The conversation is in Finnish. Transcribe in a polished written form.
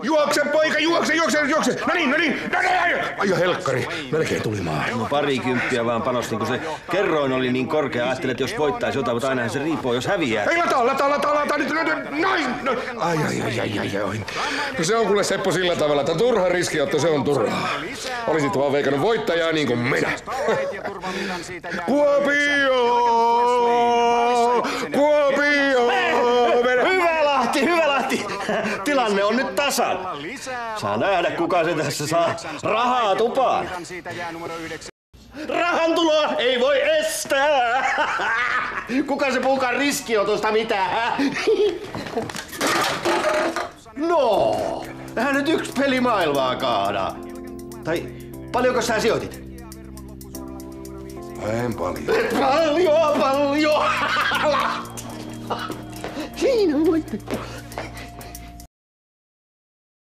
Juokse, poika, juokse! No niin! Ai jo helkkari, melkein tuli maahan. No 20 vaan panostin, kun se kerroin oli niin korkea. Ajattelin, että jos voittaisi jotain, mutta ainahan se riippuu, jos häviää. Ei, lata nyt, noin! Ai. No se on kuule Seppo sillä tavalla, että turha riskiotto, se on turhaa. Olisit vaan veikannut voittajaa niin kuin minä. Kuopio! Hyvä Lahti! Tilanne on nyt tasan. Saa nähdä, kuka se tässä saa rahaa tupaan. Rahan tuloa ei voi estää! Kuka se puhukaan riskiotosta mitään? No, eihän nyt yksi peli maailmaa kaada. Tai paljonko sä sijoitit? En paljon. Paljon! Siinä on voittanut.